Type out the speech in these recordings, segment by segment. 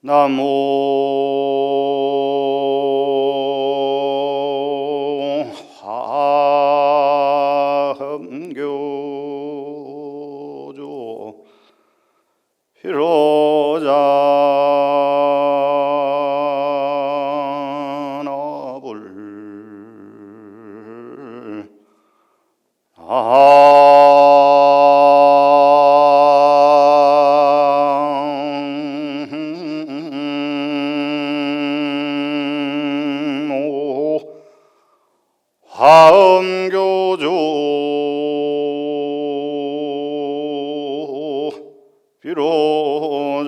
나모 화엄교조 피로자나불 화엄교조 비로자나불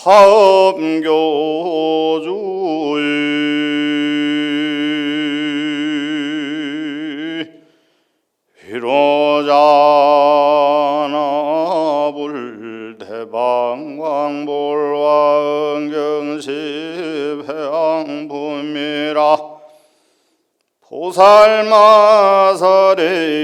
화엄교주 비로자나불 대방광볼와 은경십 해양분미라 보살마살의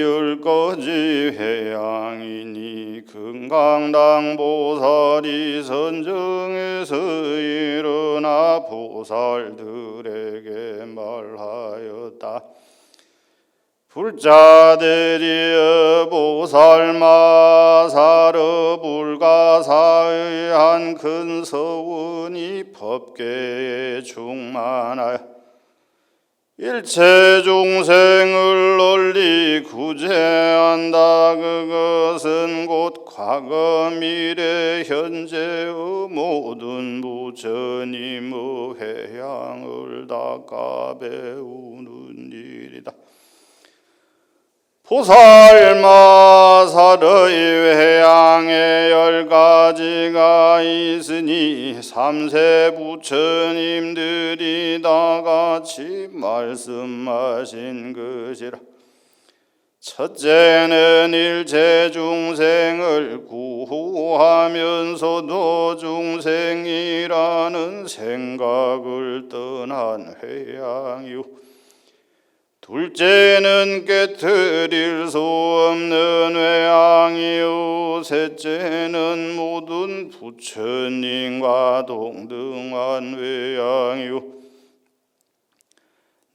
율거지 회양이니 금강당 보살이 선정에서 일어나 보살들에게 말하였다. 불자들이여 보살마살의 불가사의 한 큰 서운이 법계에 충만하여 일체 중생을 널리 구제한다. 그것은 곧 과거 미래 현재의 모든 부처님의 회양을 닦아 배우는 일이다. 보살마살의 회양에 10가지가 있으니 삼세 부처님들이 다같이 말씀하신 것이라. 첫째는 일체 중생을 구하면서도 중생이라는 생각을 떠난 회양이요, 둘째는 깨트릴 수 없는 회양이요, 셋째는 모든 부처님과 동등한 회양이요,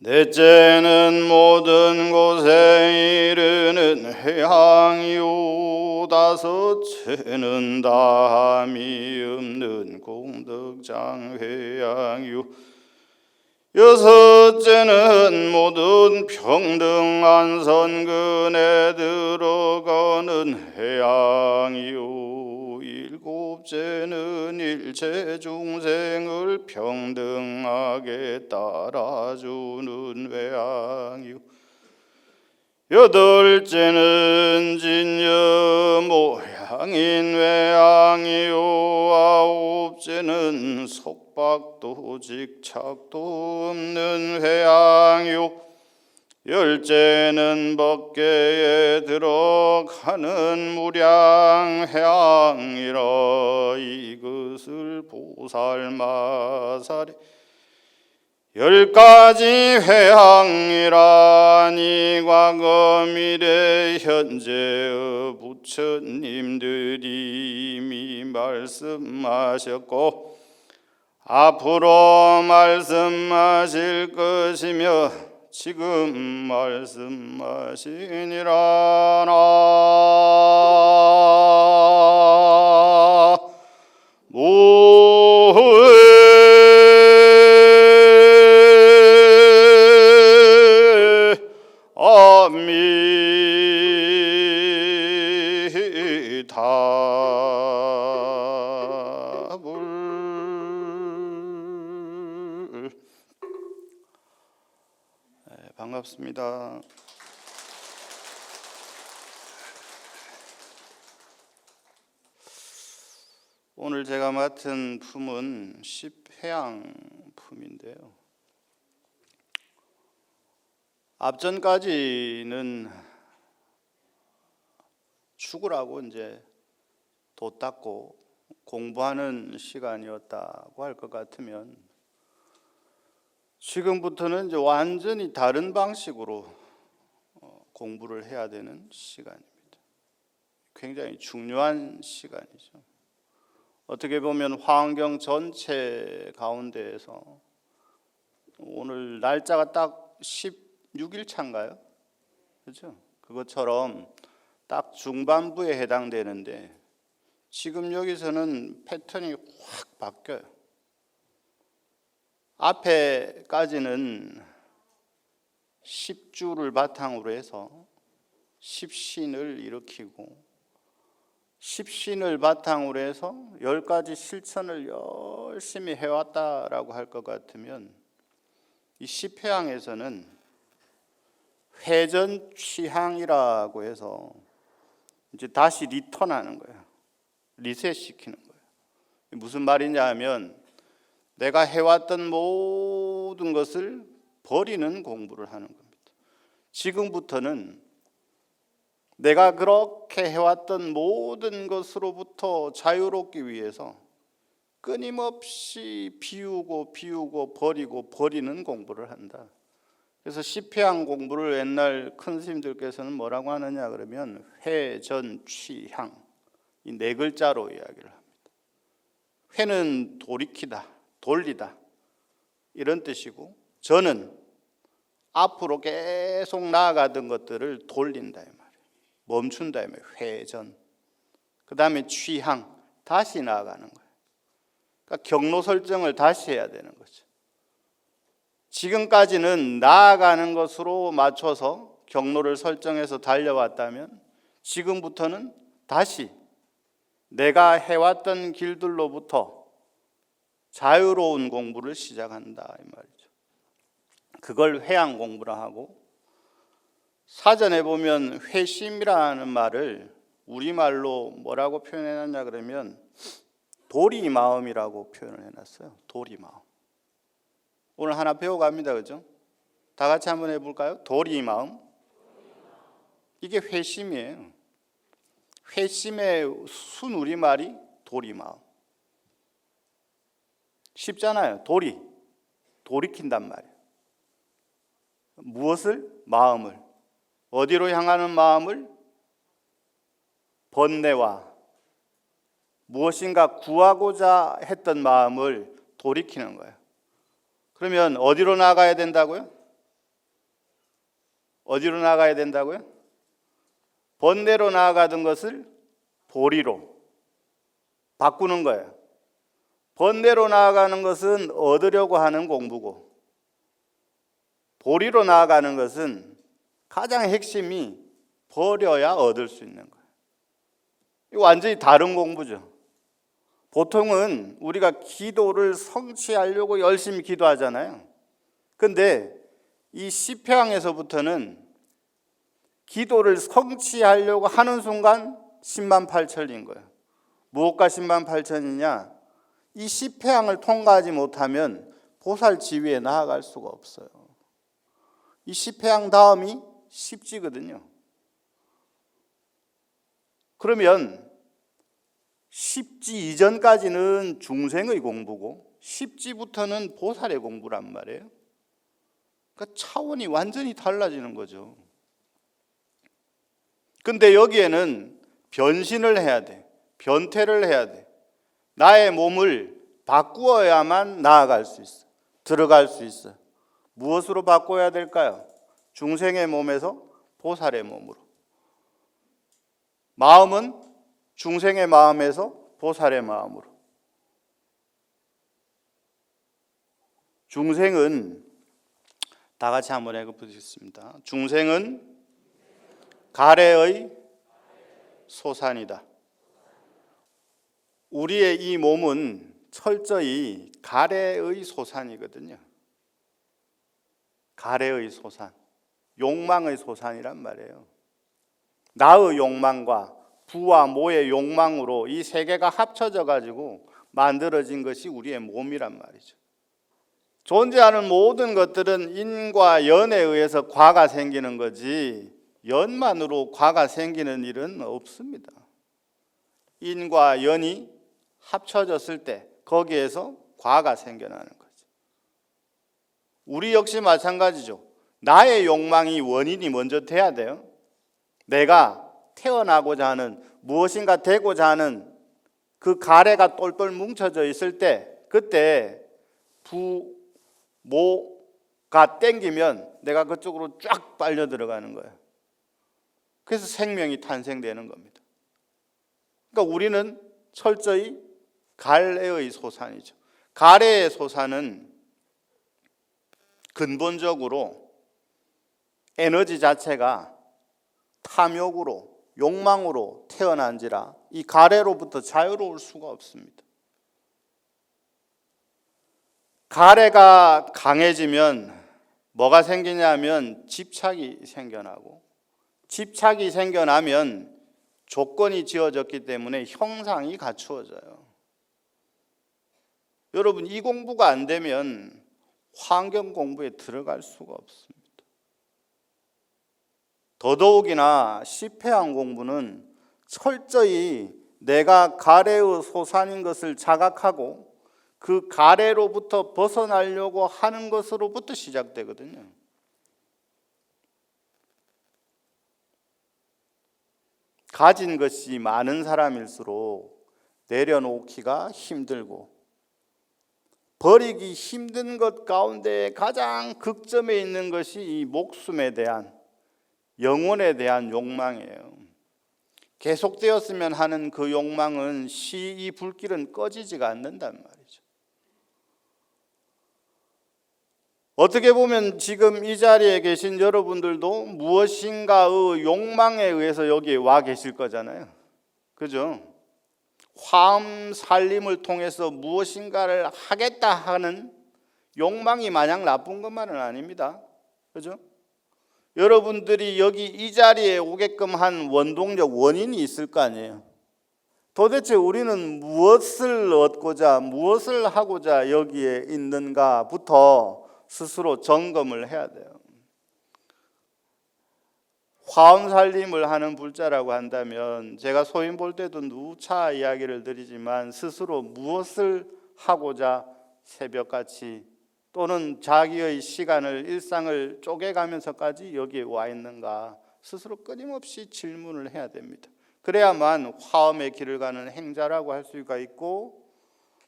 넷째는 모든 곳에 이르는 회양이요, 다섯째는 다함이 없는 공덕장 회양이요, 여섯째는 모든 평등한 선근에 들어가는 회양이요, 일곱째는 일체 중생을 평등하게 따라주는 회양이요, 여덟째는 진여 모양인 회양이요, 아홉째는 속박도 직착도 없는 회양이요, 열째는 법계에 들어가는 무량 회양이라. 이것을 보살마살의 10가지 회양이라니 과거 미래 현재의 부처님들이 이미 말씀하셨고 앞으로 말씀하실 것이며 지금 말씀하시니라. 반갑습니다. 오늘 제가 맡은 품은 십회양 품인데요. 앞전까지는 죽으라고 이제 도 닦고 공부하는 시간이었다고 할 것 같으면 지금부터는 이제 완전히 다른 방식으로 공부를 해야 되는 시간입니다. 굉장히 중요한 시간이죠. 어떻게 보면 화엄경 전체 가운데에서 오늘 날짜가 딱 16일 차인가요? 그렇죠? 그것처럼 딱 중반부에 해당되는데 지금 여기서는 패턴이 확 바뀌어요. 앞에까지는 10주를 바탕으로 해서 10신을 일으키고 10신을 바탕으로 해서 10가지 실천을 열심히 해왔다라고 할 것 같으면 이 10회항에서는 회전취향이라고 해서 이제 다시 리턴하는 거예요. 리셋시키는 거예요. 무슨 말이냐 하면 내가 해왔던 모든 것을 버리는 공부를 하는 겁니다. 지금부터는 내가 그렇게 해왔던 모든 것으로부터 자유롭기 위해서 끊임없이 비우고 버리고 버리는 공부를 한다. 그래서 십회향 공부를 옛날 큰 스님들께서는 뭐라고 하느냐 그러면 회전취향, 이 네 글자로 이야기를 합니다. 회는 돌이키다, 돌리다 이런 뜻이고, 전은 앞으로 계속 나아가던 것들을 돌린다 이 말이에요. 멈춘다 이 말이에요. 회전. 그 다음에 취향, 다시 나아가는 거예요. 그러니까 경로 설정을 다시 해야 되는 거죠. 지금까지는 나아가는 것으로 맞춰서 경로를 설정해서 달려왔다면 지금부터는 다시 내가 해왔던 길들로부터 자유로운 공부를 시작한다 이 말이죠. 그걸 회향 공부라 하고, 사전에 보면 회심이라는 말을 우리말로 뭐라고 표현해놨냐 그러면 도리 마음이라고 표현을 해놨어요. 도리 마음. 오늘 하나 배워갑니다. 그죠? 다 같이 한번 해볼까요? 도리 마음. 이게 회심이에요. 회심의 순 우리말이 도리 마음. 쉽잖아요. 돌이킨단 말이에요. 무엇을? 마음을. 어디로 향하는 마음을? 번뇌와 무엇인가 구하고자 했던 마음을 돌이키는 거예요. 그러면 어디로 나가야 된다고요? 어디로 나가야 된다고요? 번뇌로 나아가던 것을 보리로 바꾸는 거예요. 번뇌로 나아가는 것은 얻으려고 하는 공부고, 보리로 나아가는 것은 가장 핵심이 버려야 얻을 수 있는 거예요. 이거 완전히 다른 공부죠. 보통은 우리가 기도를 성취하려고 열심히 기도하잖아요. 근데 이 십회향에서부터는 기도를 성취하려고 하는 순간 108,000인 거예요. 무엇과 108,000이냐? 이 십회향을 통과하지 못하면 보살 지위에 나아갈 수가 없어요. 이 십회향 다음이 십지거든요. 그러면 십지 이전까지는 중생의 공부고 십지부터는 보살의 공부란 말이에요. 그러니까 차원이 완전히 달라지는 거죠. 근데 여기에는 변신을 해야 돼. 변태를 해야 돼. 나의 몸을 바꾸어야만 나아갈 수 있어. 들어갈 수 있어. 무엇으로 바꿔야 될까요? 중생의 몸에서 보살의 몸으로. 마음은 중생의 마음에서 보살의 마음으로. 중생은 다 같이 한번 읽어보겠습니다. 중생은 가래의 소산이다. 우리의 이 몸은 철저히 가래의 소산이거든요. 가래의 소산, 욕망의 소산이란 말이에요. 나의 욕망과 부와 모의 욕망으로 이 세 개가 합쳐져 가지고 만들어진 것이 우리의 몸이란 말이죠. 존재하는 모든 것들은 인과 연에 의해서 과가 생기는 거지 연만으로 과가 생기는 일은 없습니다. 인과 연이 합쳐졌을 때 거기에서 과가 생겨나는 거죠. 우리 역시 마찬가지죠. 나의 욕망이 원인이 먼저 돼야 돼요. 내가 태어나고자 하는 무엇인가 되고자 하는 그 가래가 똘똘 뭉쳐져 있을 때 그때 부, 모가 땡기면 내가 그쪽으로 쫙 빨려 들어가는 거예요. 그래서 생명이 탄생되는 겁니다. 그러니까 우리는 철저히 가래의 소산이죠. 가래의 소산은 근본적으로 에너지 자체가 탐욕으로 욕망으로 태어난지라 이 가래로부터 자유로울 수가 없습니다. 가래가 강해지면 뭐가 생기냐면 집착이 생겨나고 집착이 생겨나면 조건이 지어졌기 때문에 형상이 갖추어져요. 여러분 이 공부가 안 되면 환경 공부에 들어갈 수가 없습니다. 더더욱이나 시패한 공부는 철저히 내가 가래의 소산인 것을 자각하고 그 가래로부터 벗어나려고 하는 것으로부터 시작되거든요. 가진 것이 많은 사람일수록 내려놓기가 힘들고 버리기 힘든 것 가운데 가장 극점에 있는 것이 이 목숨에 대한 영혼에 대한 욕망이에요. 계속되었으면 하는 그 욕망은 이 불길은 꺼지지가 않는단 말이죠. 어떻게 보면 지금 이 자리에 계신 여러분들도 무엇인가의 욕망에 의해서 여기에 와 계실 거잖아요. 그죠? 화음 살림을 통해서 무엇인가를 하겠다 하는 욕망이 마냥 나쁜 것만은 아닙니다. 그죠? 여러분들이 여기 이 자리에 오게끔 한 원동력, 원인이 있을 거 아니에요. 도대체 우리는 무엇을 얻고자, 무엇을 하고자 여기에 있는가부터 스스로 점검을 해야 돼요. 화음 살림을 하는 불자라고 한다면 제가 소인 볼 때도 누차 이야기를 드리지만 스스로 무엇을 하고자 새벽같이 또는 자기의 시간을 일상을 쪼개가면서까지 여기에 와 있는가 스스로 끊임없이 질문을 해야 됩니다. 그래야만 화엄의 길을 가는 행자라고 할 수가 있고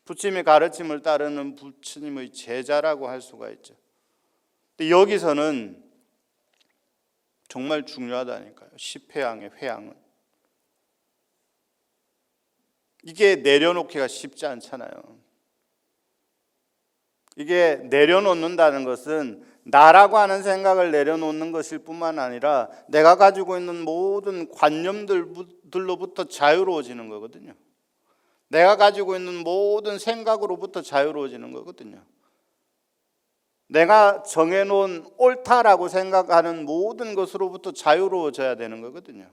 부처님의 가르침을 따르는 부처님의 제자라고 할 수가 있죠. 근데 여기서는 정말 중요하다니까요. 십회양의 회양은 이게 내려놓기가 쉽지 않잖아요. 이게 내려놓는다는 것은 나라고 하는 생각을 내려놓는 것일 뿐만 아니라 내가 가지고 있는 모든 관념들로부터 자유로워지는 거거든요. 내가 가지고 있는 모든 생각으로부터 자유로워지는 거거든요. 내가 정해놓은 옳다라고 생각하는 모든 것으로부터 자유로워져야 되는 거거든요.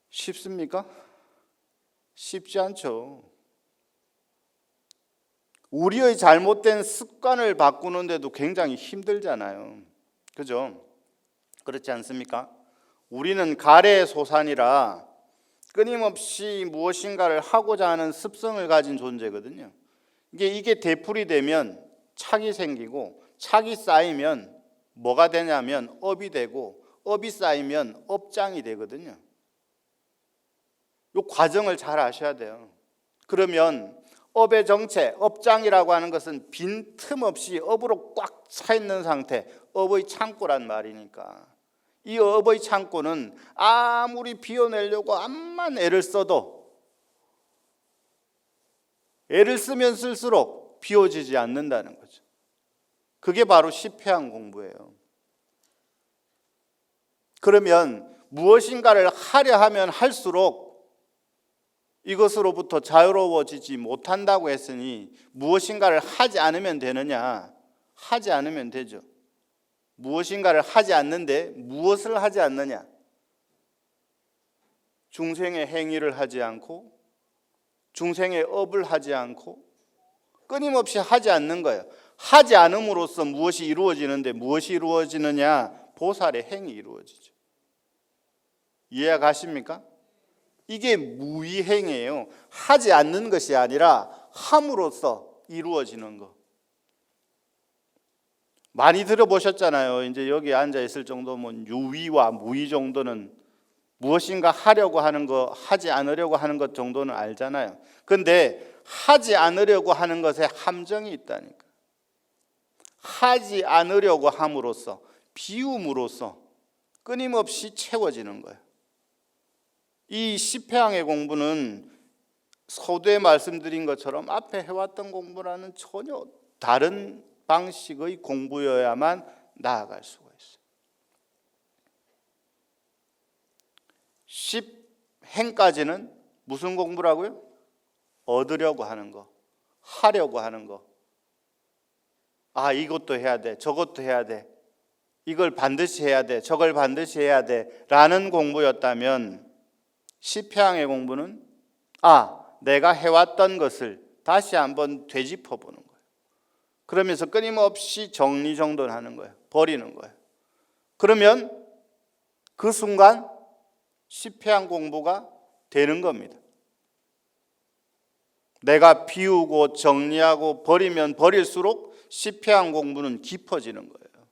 쉽습니까? 쉽지 않죠. 우리의 잘못된 습관을 바꾸는데도 굉장히 힘들잖아요. 그죠? 그렇지 않습니까? 우리는 가래의 소산이라 끊임없이 무엇인가를 하고자 하는 습성을 가진 존재거든요. 이게 되풀이 되면 착이 생기고 착이 쌓이면 뭐가 되냐면 업이 되고 업이 쌓이면 업장이 되거든요. 이 과정을 잘 아셔야 돼요. 그러면 업의 정체, 업장이라고 하는 것은 빈틈없이 업으로 꽉 차 있는 상태, 업의 창고란 말이니까 이 업의 창고는 아무리 비워내려고 암만 애를 써도 애를 쓰면 쓸수록 비워지지 않는다는 거죠. 그게 바로 십회양 공부예요. 그러면 무엇인가를 하려 하면 할수록 이것으로부터 자유로워지지 못한다고 했으니 무엇인가를 하지 않으면 되느냐? 하지 않으면 되죠. 무엇인가를 하지 않는데 무엇을 하지 않느냐? 중생의 행위를 하지 않고 중생의 업을 하지 않고 끊임없이 하지 않는 거예요. 하지 않음으로써 무엇이 이루어지는데 무엇이 이루어지느냐? 보살의 행이 이루어지죠. 이해가 가십니까? 이게 무의행이에요. 하지 않는 것이 아니라 함으로써 이루어지는 것. 많이 들어보셨잖아요. 이제 여기 앉아 있을 정도면 유의와 무의 정도는 무엇인가 하려고 하는 거, 하지 않으려고 하는 것 정도는 알잖아요. 그런데 하지 않으려고 하는 것에 함정이 있다니까. 하지 않으려고 함으로써, 비움으로써 끊임없이 채워지는 거예요. 이 십회항의 공부는 서두에 말씀드린 것처럼 앞에 해왔던 공부라는 전혀 다른 방식의 공부여야만 나아갈 수가 있어요. 십행까지는 무슨 공부라고요? 얻으려고 하는 거, 하려고 하는 거. 아, 이것도 해야 돼, 저것도 해야 돼, 이걸 반드시 해야 돼, 저걸 반드시 해야 돼 라는 공부였다면 십회항의 공부는 내가 해왔던 것을 다시 한번 되짚어 보는 거예요. 그러면서 끊임없이 정리정돈하는 거예요. 버리는 거예요. 그러면 그 순간 십회항 공부가 되는 겁니다. 내가 비우고 정리하고 버리면 버릴수록 십회항 공부는 깊어지는 거예요.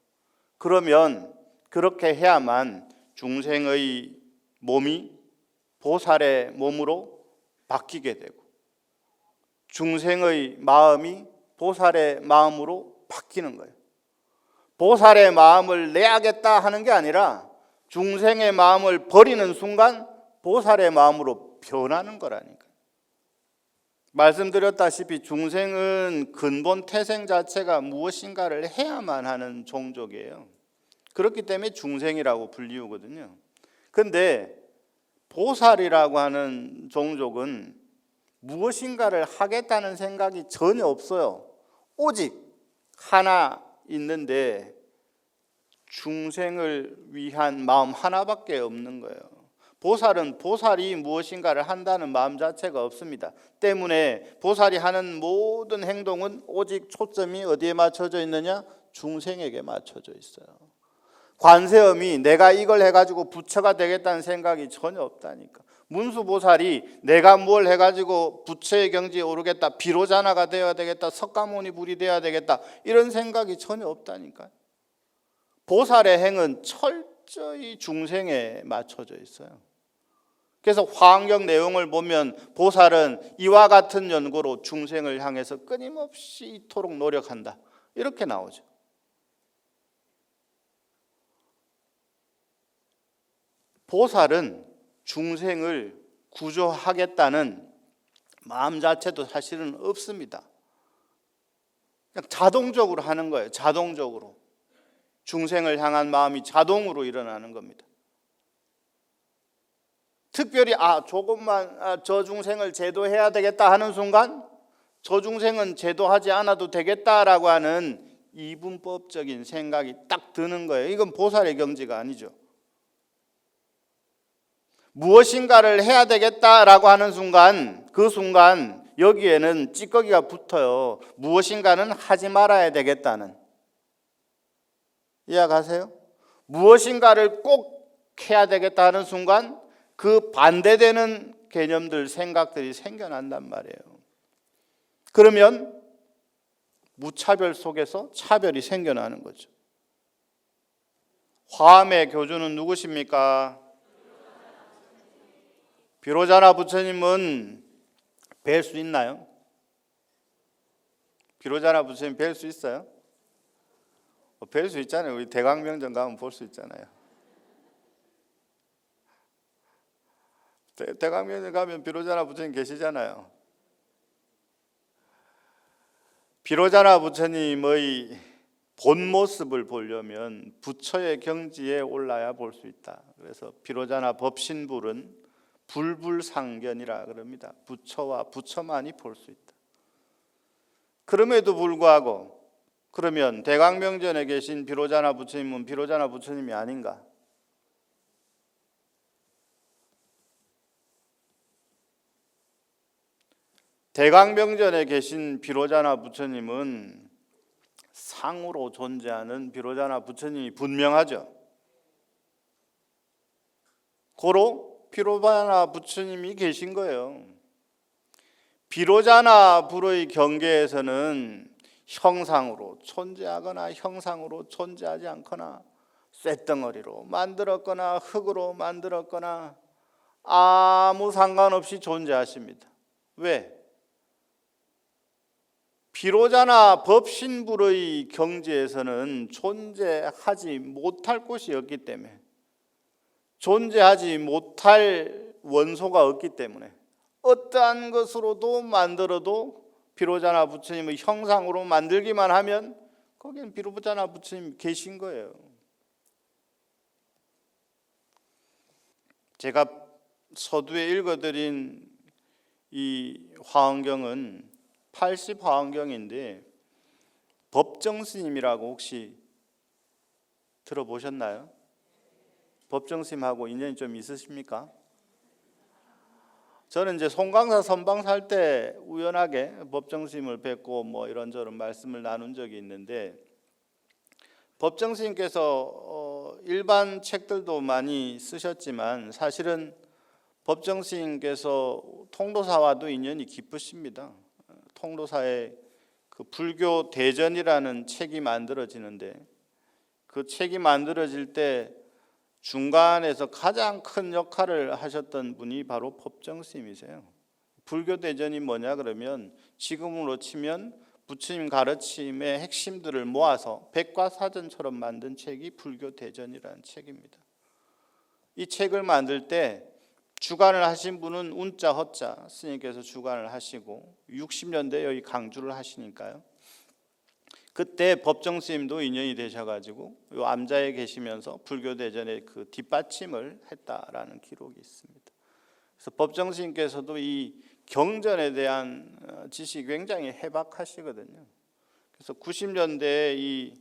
그러면 그렇게 해야만 중생의 몸이 보살의 몸으로 바뀌게 되고 중생의 마음이 보살의 마음으로 바뀌는 거예요. 보살의 마음을 내야겠다 하는 게 아니라 중생의 마음을 버리는 순간 보살의 마음으로 변하는 거라니까. 말씀드렸다시피 중생은 근본 태생 자체가 무엇인가를 해야만 하는 종족이에요. 그렇기 때문에 중생이라고 불리우거든요. 그런데 보살이라고 하는 종족은 무엇인가를 하겠다는 생각이 전혀 없어요. 오직 하나 있는데 중생을 위한 마음 하나밖에 없는 거예요. 보살은 보살이 무엇인가를 한다는 마음 자체가 없습니다. 때문에 보살이 하는 모든 행동은 오직 초점이 어디에 맞춰져 있느냐? 중생에게 맞춰져 있어요. 관세음이 내가 이걸 해가지고 부처가 되겠다는 생각이 전혀 없다니까. 문수보살이 내가 뭘 해가지고 부처의 경지에 오르겠다, 비로자나가 되어야 되겠다, 석가모니 불이 되어야 되겠다 이런 생각이 전혀 없다니까. 보살의 행은 철저히 중생에 맞춰져 있어요. 그래서 화엄경 내용을 보면 보살은 이와 같은 연고로 중생을 향해서 끊임없이 이토록 노력한다 이렇게 나오죠. 보살은 중생을 구조하겠다는 마음 자체도 사실은 없습니다. 그냥 자동적으로 하는 거예요. 자동적으로. 중생을 향한 마음이 자동으로 일어나는 겁니다. 특별히 조금만 저 중생을 제도해야 되겠다 하는 순간 저 중생은 제도하지 않아도 되겠다라고 하는 이분법적인 생각이 딱 드는 거예요. 이건 보살의 경지가 아니죠. 무엇인가를 해야 되겠다라고 하는 순간 그 순간 여기에는 찌꺼기가 붙어요. 무엇인가는 하지 말아야 되겠다는. 이해가세요? 무엇인가를 꼭 해야 되겠다 하는 순간 그 반대되는 개념들, 생각들이 생겨난단 말이에요. 그러면 무차별 속에서 차별이 생겨나는 거죠. 화엄의 교주는 누구십니까? 비로자나 부처님은 뵐 수 있나요? 비로자나 부처님 뵐 수 있어요? 뵐 수 있잖아요. 우리 대광명전 가면 볼 수 있잖아요. 대광명전 가면 비로자나 부처님 계시잖아요. 비로자나 부처님의 본 모습을 보려면 부처의 경지에 올라야 볼 수 있다. 그래서 비로자나 법신불은 불불상견이라 그럽니다. 부처와 부처만이 볼 수 있다. 그럼에도 불구하고 그러면 대광명전에 계신 비로자나 부처님은 비로자나 부처님이 아닌가? 대강명전에 계신 비로자나 부처님은 상으로 존재하는 비로자나 부처님이 분명하죠. 고로 비로자나 부처님이 계신 거예요. 비로자나 불의 경계에서는 형상으로 존재하거나 형상으로 존재하지 않거나 쇳덩어리로 만들었거나 흙으로 만들었거나 아무 상관없이 존재하십니다. 왜? 비로자나 법신불의 경지에서는 존재하지 못할 곳이 없기 때문에, 존재하지 못할 원소가 없기 때문에 어떠한 것으로도 만들어도 비로자나 부처님의 형상으로 만들기만 하면 거기는 비로자나 부처님 계신 거예요. 제가 서두에 읽어드린 이 화엄경은 80화엄경인데 법정스님이라고 혹시 들어보셨나요? 법정스님하고 인연이 좀 있으십니까? 저는 이제 송강사 선방 살 때 우연하게 법정스님을 뵙고 뭐 이런저런 말씀을 나눈 적이 있는데, 법정스님께서 일반 책들도 많이 쓰셨지만 사실은 법정스님께서 통도사와도 인연이 깊으십니다. 통도사의 그 불교 대전이라는 책이 만들어지는데, 그 책이 만들어질 때 중간에서 가장 큰 역할을 하셨던 분이 바로 법정스님이세요. 불교 대전이 뭐냐 그러면 지금으로 치면 부처님 가르침의 핵심들을 모아서 백과사전처럼 만든 책이 불교 대전이라는 책입니다. 이 책을 만들 때 주관을 하신 분은 운자 허자 스님께서 주관을 하시고 60년대에 여기 강주를 하시니까요. 그때 법정스님도 인연이 되셔가지고 요 암자에 계시면서 불교대전의 그 뒷받침을 했다라는 기록이 있습니다. 그래서 법정스님께서도 이 경전에 대한 지식이 굉장히 해박하시거든요. 그래서 90년대에 이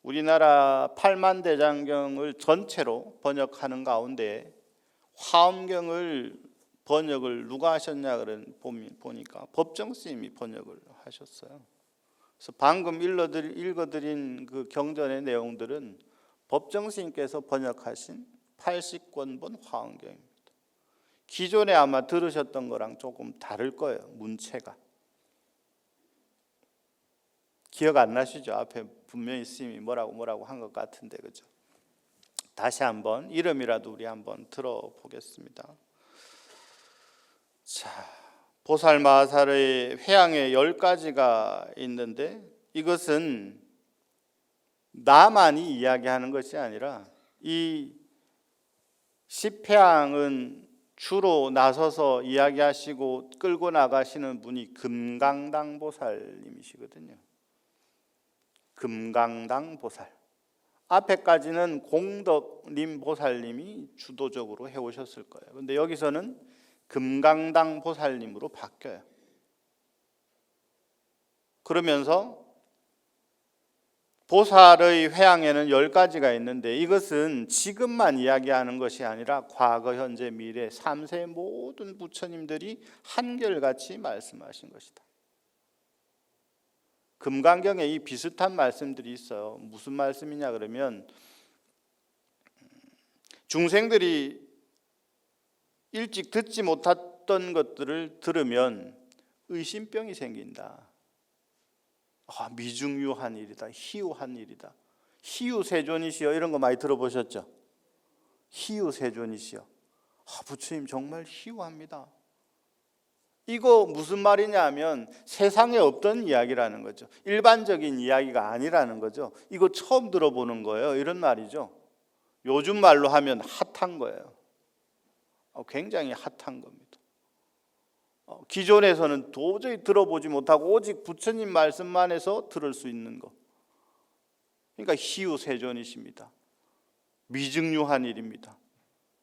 우리나라 8만대장경을 전체로 번역하는 가운데 화엄경을 번역을 누가 하셨냐 보니까 법정스님이 번역을 하셨어요. 그래서 방금 읽어드린 그 경전의 내용들은 법정스님께서 번역하신 80권본 화엄경입니다. 기존에 아마 들으셨던 거랑 조금 다를 거예요. 문체가. 기억 안 나시죠? 앞에 분명히 스님이 뭐라고 한 것 같은데, 그죠? 다시 한번 이름이라도 우리 한번 들어보겠습니다. 자, 보살마살의 회양에 10가지가 있는데 이것은 나만이 이야기하는 것이 아니라 이 10회양은 주로 나서서 이야기하시고 끌고 나가시는 분이 금강당 보살님이시거든요. 금강당 보살. 앞에까지는 공덕림 보살님이 주도적으로 해오셨을 거예요. 그런데 여기서는 금강당 보살님으로 바뀌어요. 그러면서 보살의 회양에는 10가지가 있는데 이것은 지금만 이야기하는 것이 아니라 과거, 현재, 미래 3세 모든 부처님들이 한결같이 말씀하신 것이다. 금강경에 이 비슷한 말씀들이 있어요. 무슨 말씀이냐 그러면 중생들이 일찍 듣지 못했던 것들을 들으면 의심병이 생긴다. 미중유한 일이다. 희유한 일이다. 희유세존이시여 이런 거 많이 들어보셨죠? 희유세존이시여. 부처님 정말 희유합니다. 이거 무슨 말이냐 하면 세상에 없던 이야기라는 거죠. 일반적인 이야기가 아니라는 거죠. 이거 처음 들어보는 거예요. 이런 말이죠. 요즘 말로 하면 핫한 거예요. 굉장히 핫한 겁니다. 기존에서는 도저히 들어보지 못하고 오직 부처님 말씀만 해서 들을 수 있는 것. 그러니까 희유세존이십니다. 미증유한 일입니다.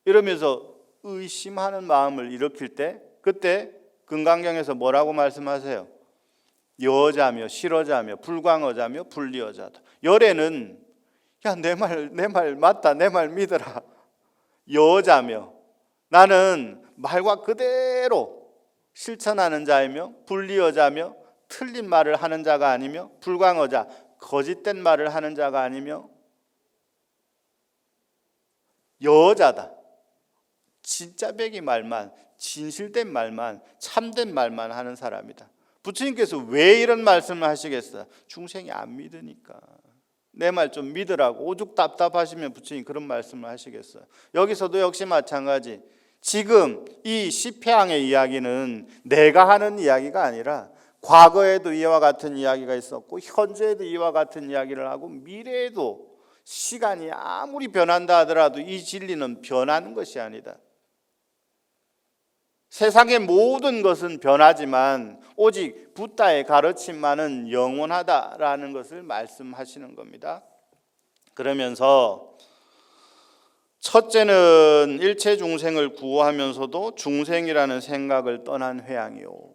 이러면서 의심하는 마음을 일으킬 때 그때 금강경에서 뭐라고 말씀하세요? 여자며 실어자며 불광어자며 불리어자다. 열애는 야, 내 말 맞다. 내 말 믿어라. 여자며 나는 말과 그대로 실천하는 자이며 불리어자며 틀린 말을 하는 자가 아니며 불광어자 거짓된 말을 하는 자가 아니며 여자다. 진짜 배기 말만, 진실된 말만, 참된 말만 하는 사람이다. 부처님께서 왜 이런 말씀을 하시겠어요? 중생이 안 믿으니까. 내 말 좀 믿으라고 오죽 답답하시면 부처님 그런 말씀을 하시겠어요? 여기서도 역시 마찬가지. 지금 이 시패왕의 이야기는 내가 하는 이야기가 아니라 과거에도 이와 같은 이야기가 있었고 현재에도 이와 같은 이야기를 하고 미래에도 시간이 아무리 변한다 하더라도 이 진리는 변하는 것이 아니다. 세상의 모든 것은 변하지만 오직 붓다의 가르침만은 영원하다라는 것을 말씀하시는 겁니다. 그러면서 첫째는 일체 중생을 구호하면서도 중생이라는 생각을 떠난 회양이요.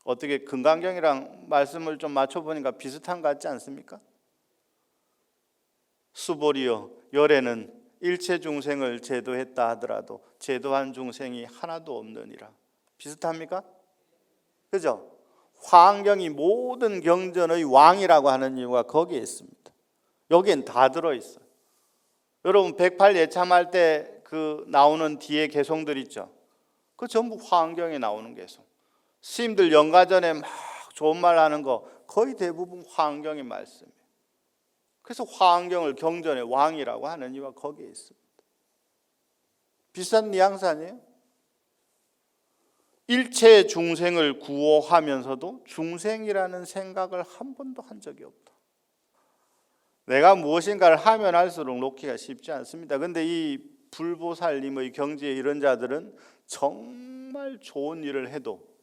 어떻게 금강경이랑 말씀을 좀 맞춰보니까 비슷한 것 같지 않습니까? 수보리여 열에는 일체 중생을 제도했다 하더라도 제도한 중생이 하나도 없느니라. 비슷합니까? 그죠? 화엄경이 모든 경전의 왕이라고 하는 이유가 거기에 있습니다. 여기엔 다 들어있어요. 여러분 108예참할 때 그 나오는 뒤에 개송들 있죠? 그 전부 화엄경에 나오는 개송. 스님들 영가전에 막 좋은 말 하는 거 거의 대부분 화엄경의 말씀이에요. 그래서 화엄경을 경전의 왕이라고 하는 이유가 거기에 있습니다. 비슷한 뉘앙스 아니에요? 일체 중생을 구호하면서도 중생이라는 생각을 한 번도 한 적이 없다. 내가 무엇인가를 하면 할수록 놓기가 쉽지 않습니다. 그런데 이 불보살님의 경지에 이런 자들은 정말 좋은 일을 해도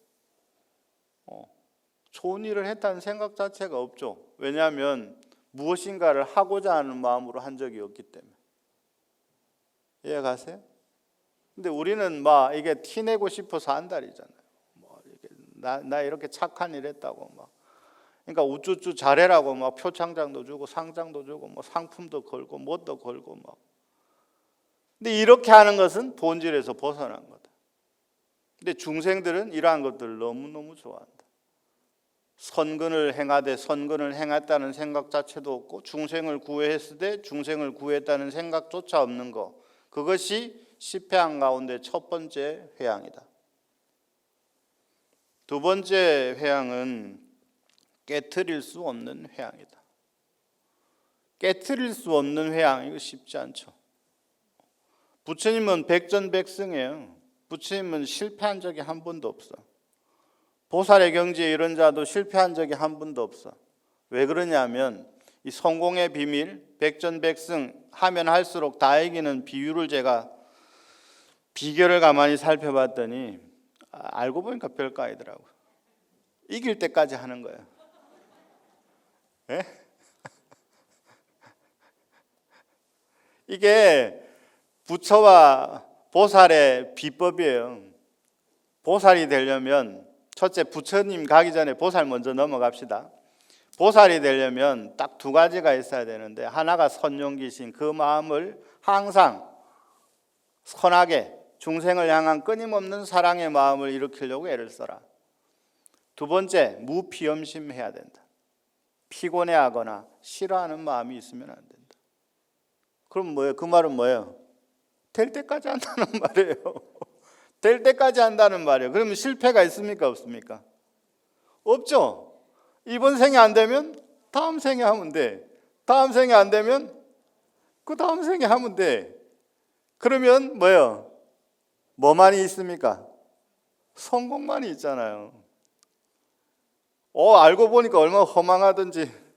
좋은 일을 했다는 생각 자체가 없죠. 왜냐하면 무엇인가를 하고자 하는 마음으로 한 적이 없기 때문에. 이해 가세요? 근데 우리는 막 이게 티내고 싶어서 한달이잖아요. 나 이렇게 착한 일 했다고 막. 그러니까 우쭈쭈 잘해라고 막 표창장도 주고 상장도 주고 뭐 상품도 걸고 뭣도 걸고 막. 근데 이렇게 하는 것은 본질에서 벗어난 거다. 근데 중생들은 이러한 것들을 너무너무 좋아한다. 선근을 행하되 선근을 행했다는 생각 자체도 없고 중생을 구해했을 때 중생을 구했다는 생각조차 없는 것. 그것이 시패왕 가운데 첫 번째 회양이다. 두 번째 회양은 깨트릴 수 없는 회양이다. 깨트릴 수 없는 회양, 이거 쉽지 않죠. 부처님은 백전백승이에요. 부처님은 실패한 적이 한 번도 없어. 보살의 경지에 이런 자도 실패한 적이 한 번도 없어. 왜 그러냐면 이 성공의 비밀, 백전백승 하면 할수록 다 이기는 비율을 제가 비결을 가만히 살펴봤더니 알고 보니까 별거 아니더라고요. 이길 때까지 하는 거예요. 네? 이게 부처와 보살의 비법이에요. 보살이 되려면 첫째, 부처님 가기 전에 보살 먼저 넘어갑시다. 보살이 되려면 딱 두 가지가 있어야 되는데, 하나가 선용기신, 그 마음을 항상 선하게 중생을 향한 끊임없는 사랑의 마음을 일으키려고 애를 써라. 두 번째, 무피염심해야 된다. 피곤해하거나 싫어하는 마음이 있으면 안 된다. 그럼 뭐예요? 그 말은 뭐예요? 될 때까지 한다는 말이에요. 될 때까지 한다는 말이에요. 그러면 실패가 있습니까? 없습니까? 없죠. 이번 생에 안 되면 다음 생에 하면 돼. 다음 생에 안 되면 그 다음 생에 하면 돼. 그러면 뭐예요? 뭐만이 있습니까? 성공만이 있잖아요. 알고 보니까 얼마나 허망하든지.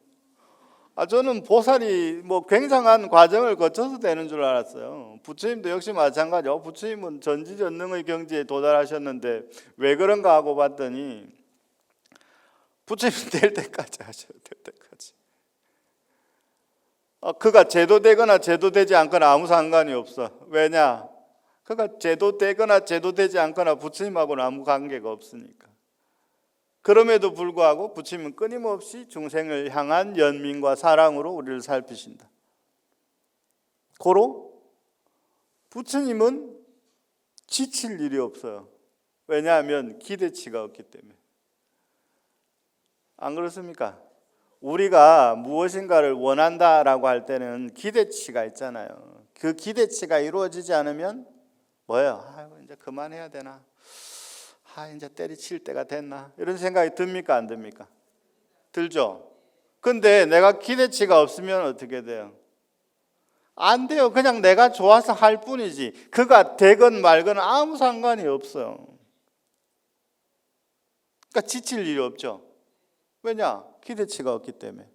저는 보살이 뭐 굉장한 과정을 거쳐서 되는 줄 알았어요. 부처님도 역시 마찬가지요. 부처님은 전지전능의 경지에 도달하셨는데 왜 그런가 하고 봤더니 부처님 될 때까지 하셔야 될 때까지. 그가 제도되거나 제도되지 않거나 아무 상관이 없어. 왜냐? 그가 제도되거나 제도되지 않거나 부처님하고는 아무 관계가 없으니까. 그럼에도 불구하고 부처님은 끊임없이 중생을 향한 연민과 사랑으로 우리를 살피신다. 고로 부처님은 지칠 일이 없어요. 왜냐하면 기대치가 없기 때문에. 안 그렇습니까? 우리가 무엇인가를 원한다라고 할 때는 기대치가 있잖아요. 그 기대치가 이루어지지 않으면 뭐예요? 아이고, 이제 그만해야 되나? 이제 때리칠 때가 됐나? 이런 생각이 듭니까? 안 듭니까? 들죠? 근데 내가 기대치가 없으면 어떻게 돼요? 안 돼요. 그냥 내가 좋아서 할 뿐이지. 그가 되건 말건 아무 상관이 없어요. 그러니까 지칠 일이 없죠. 왜냐? 기대치가 없기 때문에.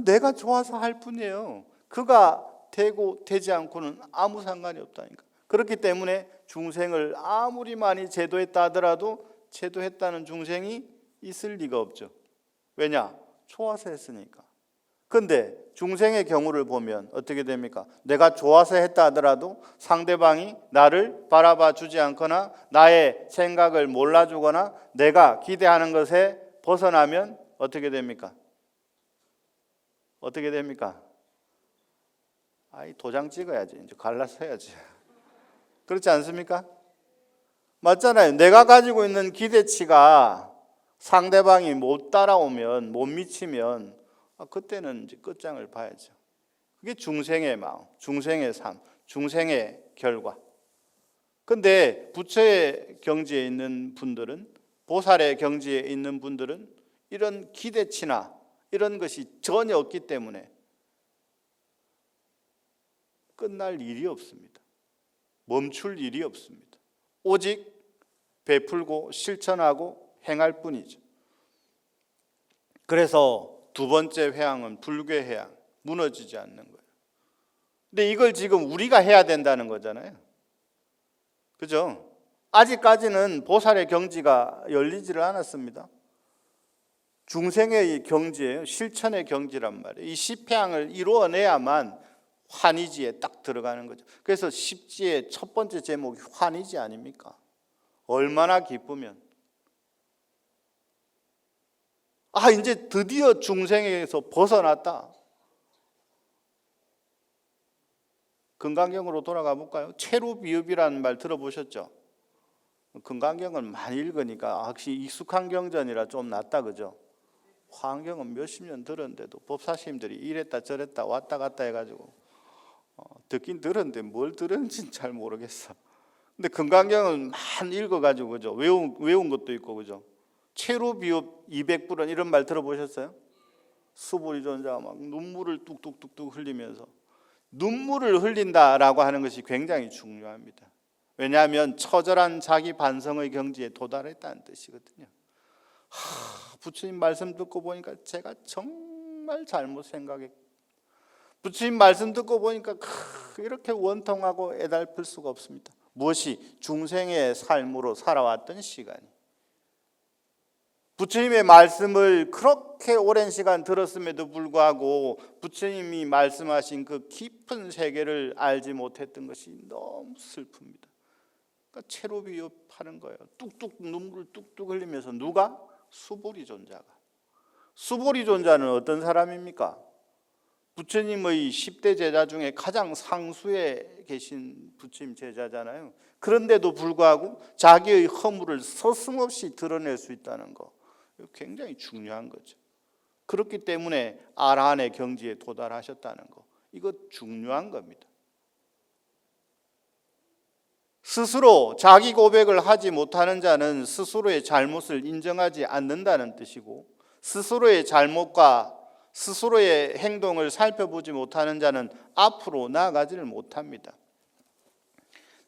내가 좋아서 할 뿐이에요. 그가 되고 되지 않고는 아무 상관이 없다니까. 그렇기 때문에 중생을 아무리 많이 제도했다 하더라도 제도했다는 중생이 있을 리가 없죠. 왜냐? 좋아서 했으니까. 근데 중생의 경우를 보면 어떻게 됩니까? 내가 좋아서 했다 하더라도 상대방이 나를 바라봐 주지 않거나 나의 생각을 몰라주거나 내가 기대하는 것에 벗어나면 어떻게 됩니까? 어떻게 됩니까? 도장 찍어야지. 이제 갈라서 해야지. 그렇지 않습니까? 맞잖아요. 내가 가지고 있는 기대치가 상대방이 못 따라오면, 못 미치면 그때는 이제 끝장을 봐야죠. 그게 중생의 마음, 중생의 삶, 중생의 결과. 근데 부처의 경지에 있는 분들은, 보살의 경지에 있는 분들은 이런 기대치나 이런 것이 전혀 없기 때문에 끝날 일이 없습니다. 멈출 일이 없습니다. 오직 베풀고 실천하고 행할 뿐이죠. 그래서 두 번째 회항은 불괴 회항, 무너지지 않는 거예요. 근데 이걸 지금 우리가 해야 된다는 거잖아요. 그죠? 아직까지는 보살의 경지가 열리지를 않았습니다. 중생의 경지예요. 실천의 경지란 말이에요. 이 십회항을 이루어내야만 환희지에 딱 들어가는 거죠. 그래서 십지의 첫 번째 제목이 환희지 아닙니까? 얼마나 기쁘면 이제 드디어 중생에서 벗어났다. 금강경으로 돌아가 볼까요? 체루비읍이라는 말 들어보셨죠? 금강경은 많이 읽으니까 확실히 익숙한 경전이라 좀 낫다, 그죠? 화엄경은 몇십 년 들었는데도 법사님들이 이랬다 저랬다 왔다 갔다 해가지고 듣긴 들었는데 뭘 들었는지는 잘 모르겠어. 근데 금강경은 많이 읽어가지고 그죠? 외운 것도 있고 그죠? 체루비읍 200불은 이런 말 들어보셨어요? 수보리 존자가 막 눈물을 뚝뚝뚝뚝 흘리면서 눈물을 흘린다라고 하는 것이 굉장히 중요합니다. 왜냐하면 처절한 자기 반성의 경지에 도달했다는 뜻이거든요. 부처님 말씀 듣고 보니까 제가 정말 잘못 생각했고 부처님 말씀 듣고 보니까 이렇게 원통하고 애달플 수가 없습니다. 무엇이? 중생의 삶으로 살아왔던 시간이. 부처님의 말씀을 그렇게 오랜 시간 들었음에도 불구하고 부처님이 말씀하신 그 깊은 세계를 알지 못했던 것이 너무 슬픕니다. 그러니까 체루비읍 하는 거예요. 뚝뚝 눈물을 뚝뚝 흘리면서 누가? 수보리 존자가. 수보리 존자는 어떤 사람입니까? 부처님의 10대 제자 중에 가장 상수에 계신 부처님 제자잖아요. 그런데도 불구하고 자기의 허물을 서슴없이 드러낼 수 있다는 거, 굉장히 중요한 거죠. 그렇기 때문에 아라한의 경지에 도달하셨다는 거, 이거 중요한 겁니다. 스스로 자기 고백을 하지 못하는 자는 스스로의 잘못을 인정하지 않는다는 뜻이고, 스스로의 잘못과 스스로의 행동을 살펴보지 못하는 자는 앞으로 나아가지를 못합니다.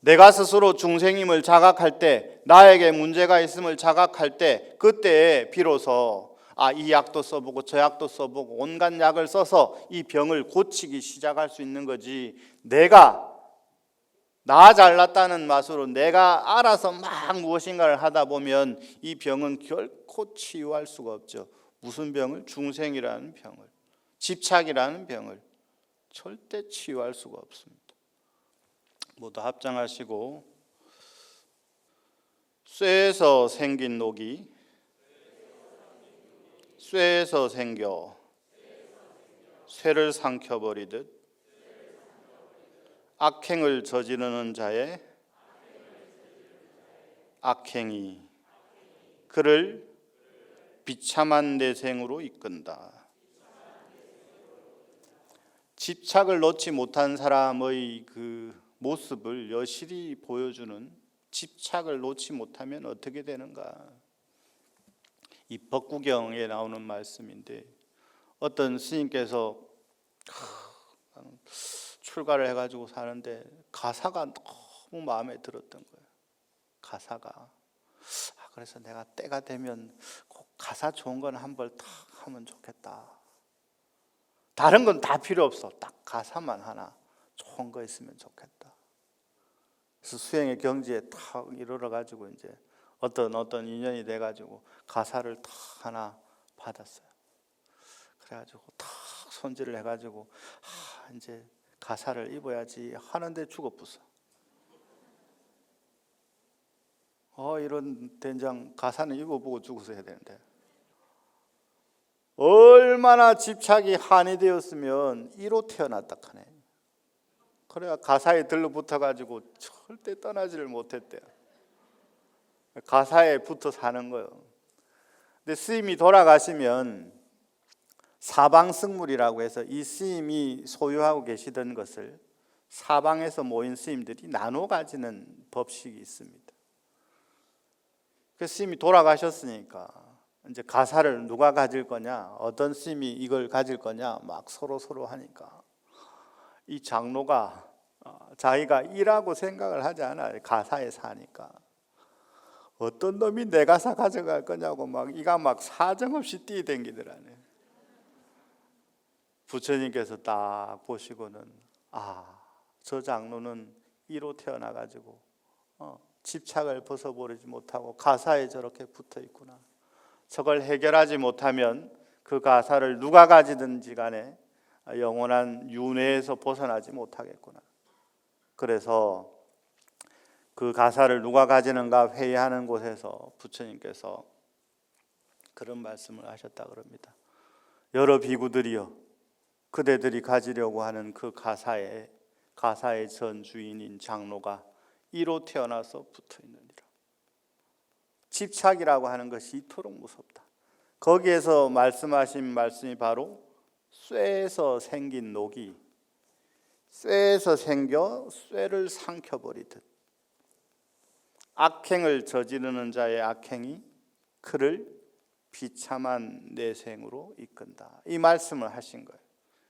내가 스스로 중생임을 자각할 때, 나에게 문제가 있음을 자각할 때, 그때 비로소 이 약도 써보고 저 약도 써보고 온갖 약을 써서 이 병을 고치기 시작할 수 있는 거지, 내가 나 잘났다는 맛으로 내가 알아서 막 무엇인가를 하다 보면 이 병은 결코 치유할 수가 없죠. 무슨 병을? 중생이라는 병을, 집착이라는 병을 절대 치유할 수가 없습니다. 모두 합장하시고, 쇠에서 생긴 녹이 쇠에서 생겨 쇠를 삼켜버리듯 악행을 저지르는 자의 악행이 그를 비참한 내생으로 이끈다. 집착을 놓지 못한 사람의 그 모습을 여실히 보여주는, 집착을 놓지 못하면 어떻게 되는가. 이 법구경에 나오는 말씀인데, 어떤 스님께서 출가를 해가지고 사는데 가사가 너무 마음에 들었던 거예요. 가사가. 그래서 내가 때가 되면 꼭 가사 좋은 건 한 벌 탁 하면 좋겠다. 다른 건 다 필요 없어. 딱 가사만 하나 좋은 거 있으면 좋겠다. 그래서 수행의 경지에 탁 이르러 가지고 이제 어떤 인연이 돼 가지고 가사를 탁 하나 받았어요. 그래가지고 탁 손질을 해가지고 이제 가사를 입어야지 하는데 죽어부서. 이런 된장 가사는 입어보고 죽어서 해야 되는데, 얼마나 집착이 한이 되었으면 이로 태어났다 하네. 그래야 가사에 들러붙어가지고 절대 떠나지를 못했대요. 가사에 붙어 사는 거예요. 근데 스님이 돌아가시면 사방승물이라고 해서 이 스님이 소유하고 계시던 것을 사방에서 모인 스님들이 나눠 가지는 법식이 있습니다. 그 스님이 돌아가셨으니까 이제 가사를 누가 가질 거냐, 어떤 스님이 이걸 가질 거냐 막 서로 하니까 이 장로가 자기가 일하고 생각을 하지 않아요. 가사에 사니까 어떤 놈이 내 가사 가져갈 거냐고 막 이가 막 사정없이 뛰어댕기더라네. 부처님께서 딱 보시고는 저 장로는 이로 태어나가지고 집착을 벗어버리지 못하고 가사에 저렇게 붙어 있구나. 저걸 해결하지 못하면 그 가사를 누가 가지든지 간에 영원한 윤회에서 벗어나지 못하겠구나. 그래서 그 가사를 누가 가지는가 회의하는 곳에서 부처님께서 그런 말씀을 하셨다 그럽니다. 여러 비구들이여, 그대들이 가지려고 하는 그 가사의 전 주인인 장로가 이로 태어나서 붙어 있느니라. 집착이라고 하는 것이 이토록 무섭다. 거기에서 말씀하신 말씀이 바로 쇠에서 생긴 녹이 쇠에서 생겨 쇠를 삼켜버리듯 악행을 저지르는 자의 악행이 그를 비참한 내생으로 이끈다. 이 말씀을 하신 거예요.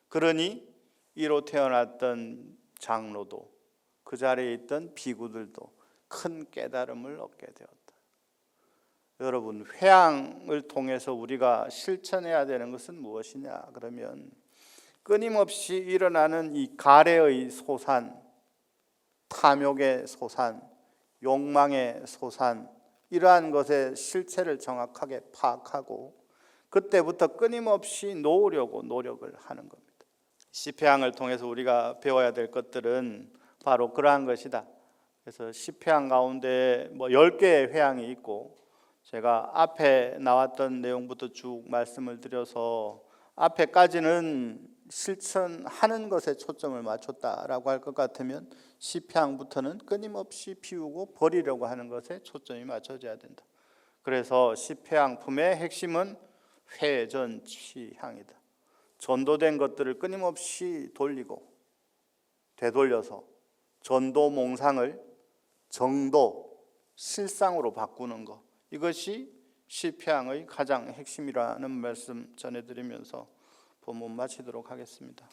그러니 이로 태어났던 장로도 그 자리에 있던 비구들도 큰 깨달음을 얻게 되었다. 여러분, 회양을 통해서 우리가 실천해야 되는 것은 무엇이냐? 그러면 끊임없이 일어나는 이 가래의 소산, 탐욕의 소산, 욕망의 소산, 이러한 것의 실체를 정확하게 파악하고 그때부터 끊임없이 놓으려고 노력을 하는 겁니다. 시패양을 통해서 우리가 배워야 될 것들은 바로 그러한 것이다. 그래서 시패양 가운데 10개의 회양이 있고, 제가 앞에 나왔던 내용부터 쭉 말씀을 드려서 앞에까지는 실천하는 것에 초점을 맞췄다라고 할 것 같으면 시패양부터는 끊임없이 피우고 버리려고 하는 것에 초점이 맞춰져야 된다. 그래서 시패양품의 핵심은 회전치향이다. 전도된 것들을 끊임없이 돌리고 되돌려서 전도 몽상을 정도, 실상으로 바꾸는 것, 이것이 시패양의 가장 핵심이라는 말씀 전해드리면서 본문 마치도록 하겠습니다.